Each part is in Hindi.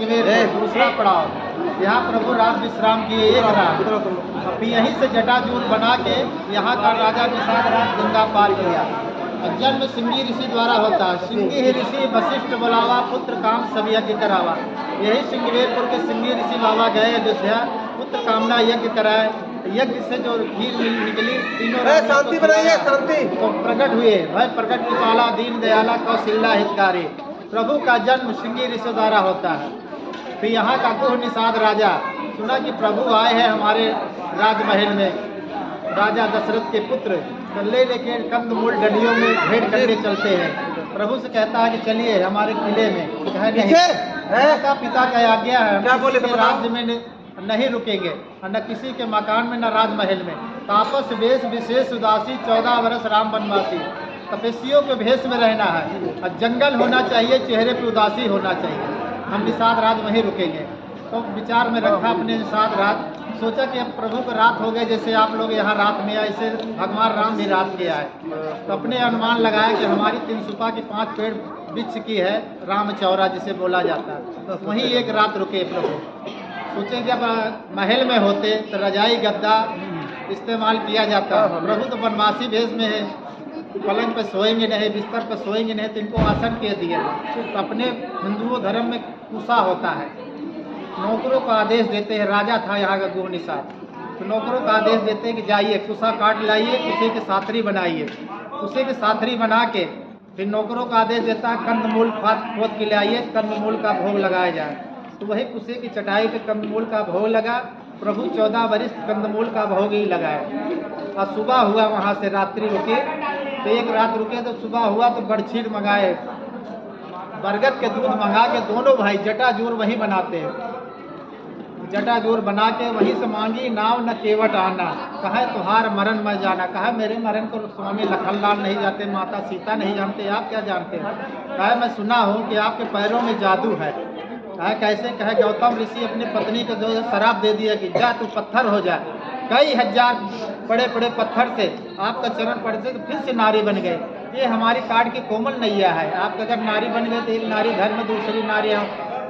दूसरा पड़ाव यहाँ प्रभु राम विश्राम किए एक रात। फिर यहीं से जटाजूट बना के यहाँ का राजा निषाद राज गंगा पार किया। जन्म सिंगी ऋषि द्वारा होता है। सिंगी ऋषि वशिष्ठ बुलावा पुत्र काम सब यज्ञ करावा। यही सिंगवेरपुर के सिंगी ऋषि बाबा गए अयोध्या, पुत्र कामना यज्ञ कराए। यज्ञ से जो खीर निकली तीनों शांति बनाइए, शांति तो प्रकट हुए। भय प्रकट कृपाला दीन दयाला कौशल्या हितकारी। प्रभु का जन्म सिंगी ऋषि द्वारा होता है। फिर यहाँ का गुह निषाद राजा सुना कि प्रभु आए हैं हमारे राजमहल में, राजा दशरथ के पुत्र, तो ले लेके कंदमूल डलियों में भेंट करके चलते हैं। प्रभु से कहता है कि चलिए हमारे किले में। कहे नहीं, का पिता का आज्ञा है, क्या बोले किसी के राज्य में नहीं रुकेंगे, न किसी के मकान में न राजमहल में। तापस वेश विशेष उदासी 14 वर्ष राम वनवासी। तपस्वियों के भेष में रहना है और जंगल होना चाहिए, चेहरे पे उदासी होना चाहिए। हम निषाद राज वहीं रुकेंगे। तो विचार में रखा अपने निषाद राज, सोचा कि अब प्रभु को रात हो गए, जैसे आप लोग यहाँ रात में आए, ऐसे भगवान राम भी रात के आए। तो अपने अनुमान लगाया कि हमारी 3 सुपा की 5 पेड़ वृक्ष की है, राम चौरा जिसे बोला जाता है, तो वहीं एक रात रुके प्रभु। सोचे जब महल में होते तो रजाई गद्दा इस्तेमाल किया जाता। प्रभु तो वनवासी भेष में है, पलंग पर सोएंगे नहीं, बिस्तर पर सोएंगे नहीं, तो इनको आसन के दिए। तो अपने हिंदुओं धर्म में कुसा होता है, नौकरों को आदेश देते हैं। राजा था यहाँ का गुह निषाद, तो नौकरों को आदेश देते हैं कि जाइए कुसा काट लाइए, कुसे की साथरी बनाइए। कुसे की साथरी बना के फिर नौकरों का आदेश देता है कंदमूल खोद के लाइए, कंदमूल का भोग लगाया जाए। तो वही कुसे की चटाई पे कंदमूल का भोग लगा। प्रभु 14 वर्ष कंदमूल का भोग ही लगाए। और सुबह हुआ वहाँ से रात्रि रुके, तो एक रात रुके तो सुबह हुआ तो बड़छीर मंगाए, बरगद के दूध मंगा के दोनों भाई जटाजूर वहीं बनाते हैं। जटाजूर बना के वहीं से मांगी नाव न केवट आना, कहे तुहार मरण मर जाना। कहा मेरे मरण को स्वामी लखनलाल नहीं जानते, माता सीता नहीं जानते, आप क्या जानते हैं? कहा मैं सुना हूँ कि आपके पैरों में जादू है। कहा कैसे? कहे गौतम ऋषि अपनी पत्नी को जो शराब दे दिया कि जा तू पत्थर हो जाए। कई हजार बड़े बड़े पत्थर से आपका चरण पड़ते तो फिर से नारी बन गए। ये हमारी काट की कोमल नैया है। आप अगर नारी बन गए तो एक नारी घर में दूसरी नारी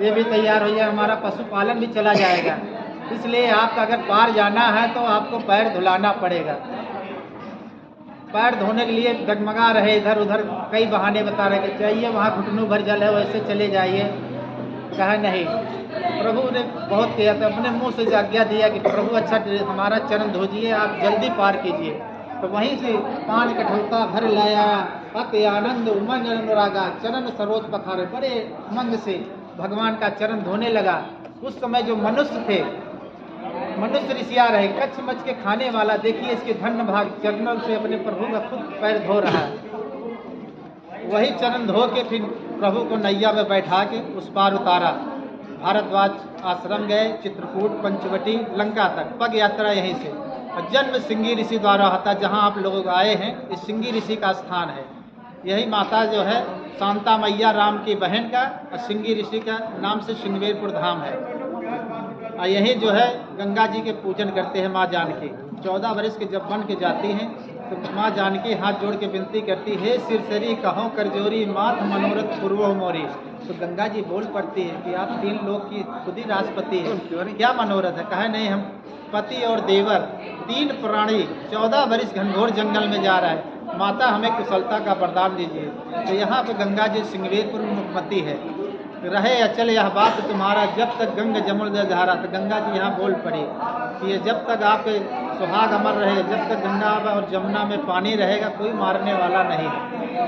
ये भी तैयार हो जाए, हमारा पशुपालन भी चला जाएगा। इसलिए आपका अगर पार जाना है तो आपको पैर धुलाना पड़ेगा। पैर धोने के लिए डगमगा रहे, इधर उधर कई बहाने बता रहे कि चाहिए वहाँ घुटनों भर जल है, वैसे चले जाइए। कहा नहीं। प्रभु ने बहुत किया तो अपने मुंह से आज्ञा दिया कि प्रभु अच्छा हमारा चरण धोजिए, आप जल्दी पार कीजिए। तो वहीं से 5 कठौता भर लाया, अति आनंद उमंग अनुरागा, चरण सरोज पखारे। बड़े उमंग से भगवान का चरण धोने लगा। उस समय जो मनुष्य थे, मनुष्य ऋषिया रहे, कच्छ मच के खाने वाला, देखिए इसके धन्य भाग चरणों से अपने प्रभु का खुद पैर धो रहा है। वही चरण धो के फिर प्रभु को नैया में बैठा के उस पार उतारा। भारद्वाज आश्रम गए, चित्रकूट, पंचवटी, लंका तक पग यात्रा यहीं से। और जन्म सिंगी ऋषि द्वारा होता, जहाँ आप लोग आए हैं इस सिंगी ऋषि का स्थान है। यही माता जो है शांता मैया राम की बहन का और सिंगी ऋषि का नाम से सिंगवेरपुर धाम है। और यही जो है गंगा जी के पूजन करते हैं माँ जानकी। 14 वर्ष के जब बन के जाती हैं तो माँ जानकी हाथ जोड़ के विनती करती है, सिरसरी कहो करजोरी माथ मनोरथ पूर्वो मोरी। तो गंगा जी बोल पड़ती है कि आप 3 लोग की खुद ही राष्ट्रपति है, क्या मनोरथ है? कहे नहीं, हम पति और देवर 3 प्राणी 14 वर्ष घनघोर जंगल में जा रहा है, माता हमें कुशलता का वरदान दीजिए। तो यहाँ पे गंगा जी सिंगवेरपुर में मुखमती है। रहे अचल यह बात तुम्हारा जब तक गंग जमुल धारा। तो गंगा जी यहाँ बोल पड़ी कि ये जब तक आपके सुहाग अमर रहे, जब तक गंगा और जमुना में पानी रहेगा कोई मारने वाला नहीं।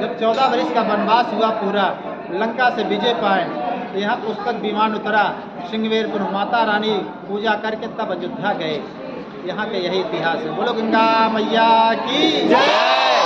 जब 14 वर्ष का वनवास हुआ पूरा, लंका से विजय पाए, तो यहाँ पुस्तक विमान उतरा, सिंगवेरपुर माता रानी पूजा करके तब अयोध्या गए। यहाँ के यही इतिहास है। बोलो गंगा मैया की जय।